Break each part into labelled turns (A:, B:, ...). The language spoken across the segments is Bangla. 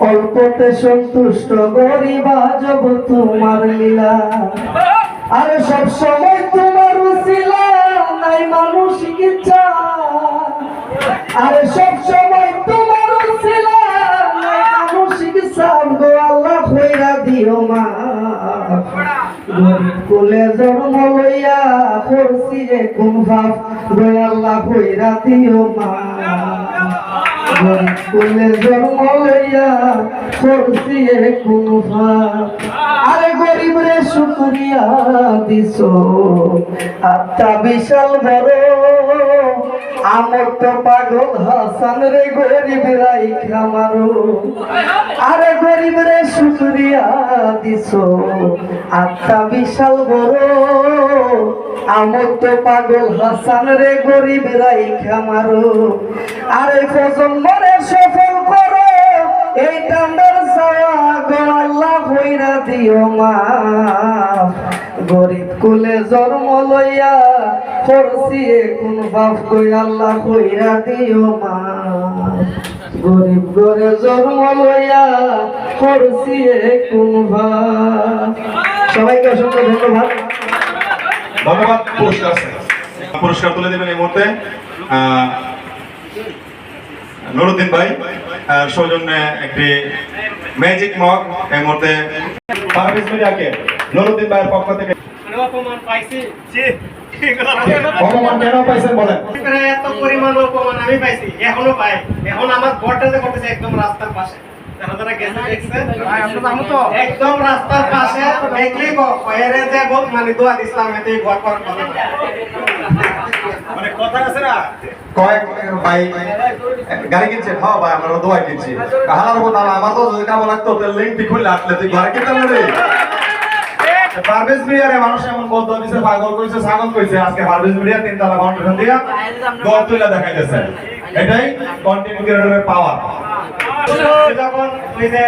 A: অল্পতে সন্তুষ্ট গরিব আজব তোমার লীলা। আর সব সময় তোমার উসিলা নাই মানসিক ইচ্ছা। আর সব সময় তোমার উসিলা নাই মানসিক চাপ গো আল্লাহ কইরা দিও মা। গরিব কুলে জন্ম লইয়া করছি যে কোন ভাব গো আল্লাহ কইরা দিও মা। গরিব কুলে জন্ম লইয়া করছি কোন ভাব। আরে গরিব রে শুকরিয়া দিছো আত্মা বিশাল বড়। আমার তো পাগল হাসান রে গরিব রাইখা মারো। আরে গরিব রে শুকরিয়া দিছো আত্মা বিশাল বড়। আমার তো পাগল হাসান রে গরিব রাইখা মারো। আরে প্রজন্মরে সফল করো এই টান্ডার ছায়া গো আল্লাহ কইরা দিও মা। গরিব কুলে জন্ম লইয়া করছি কোন বাপ কই আল্লাহ কইরা দিও মা। গরিব ঘরে জন্ম লইয়া করছি কোন ভাব। সবাইকে অসংখ্য ধন্যবাদ।
B: ধন্যবাদ। পুরস্কার তুলে দেবেন এই মুহূর্তে নুরুদ্দিন ভাই সৌজন্যে একটি ম্যাজিক মগ এই মুহূর্তে পারভেজ মিডিয়াকে নুরুদ্দিন ভাইয়ের পক্ষ থেকে।
C: অপমান পাইছি।
B: অপমান কেন পাইছেন বলেন?
C: এত পরিমাণ অপমান আমি পাইছি, এখনো পাই। এখন আমার ঘরটা যে করতেছে একদম রাস্তার পাশে। যারা গেছে দেখছে একদম রাস্তার পাশে দেখলেই কয়েরে যে মানে দোয়া দিছিলাম এতে ঘর করার কথা। মানে কথা আছে না
B: কয়েক ভাই গাড়ি কিনছে, হ্যাঁ ভাই আমরা দোয়া কিনছি। কাহার কথা আমার তো যদি কাম লাগতো তাহলে লিংক খুলে আসলে তুই ঘরে কিনতে পারবি। পারভেজ মিডিয়ারে মানুষ এমন বলতো দিছে পাগল কইছে ছাগল কইছে। আজকে পারভেজ মিডিয়া তিনতলা ফাউন্ডেশন দিয়া দোয়া তুলে দেখাইতেছে। এটাই কন্টেন্ট ক্রিয়েটরের পাওয়ার।
C: যখন ওই যে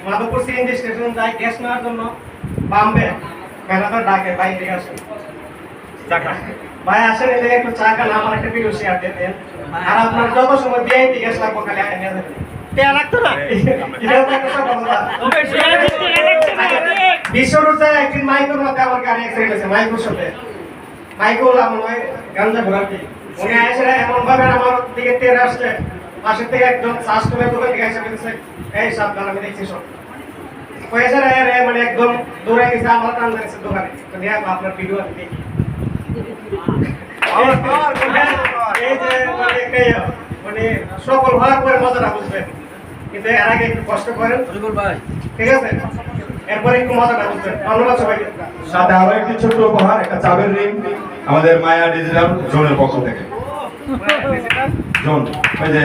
C: মাধবপুর সিএনজি স্টেশন যায় গ্যাস নেওয়ার জন্য বামবে ম্যানেজার ডাকে ভাই ঠিক আছে ভাই আসেন এদিকে একটু চা খান, আমার একটা ভিডিও শেয়ার দিতেন। আর আপনার যত সময় ভিআইপি গ্যাস লাগবো খালি আগে নিয়ে যাবেন। বিশ্বরূপে একদিন মাইক্রোর মধ্যে আমার গাড়ি অ্যাক্সিডেন্ট হয়েছে। মাইক্রোর সাথে মাইক্রো আমার ওই গাঞ্জা ঘোরাচ্ছি। উনি এসে এমন ভাবে আমার দিকে তেরে আসছে, পাশের থেকে একদম শ্বাস করে দোকান থেকে এসে বলছে এই সাবধান আমি দেখছি সব হয়েছে রে। মানে একদম দৌড়ে গেছে আমার কান ধরেছে দোকানে। আপনার ভিডিও আমি দেখি এই যে মানে সকল ভাগ করে মজাটা বুঝবেন, কিন্তু এর আগে একটু কষ্ট করেন ঠিক আছে, এরপরে একটু মজাটা বুঝবেন। ধন্যবাদ সবাইকে।
B: সাথে আরো একটি ছোট্ট উপহার, একটা চাবের রিং আমাদের মায়া ডিজিটাল জোনের পক্ষ থেকে। জোন ওই যে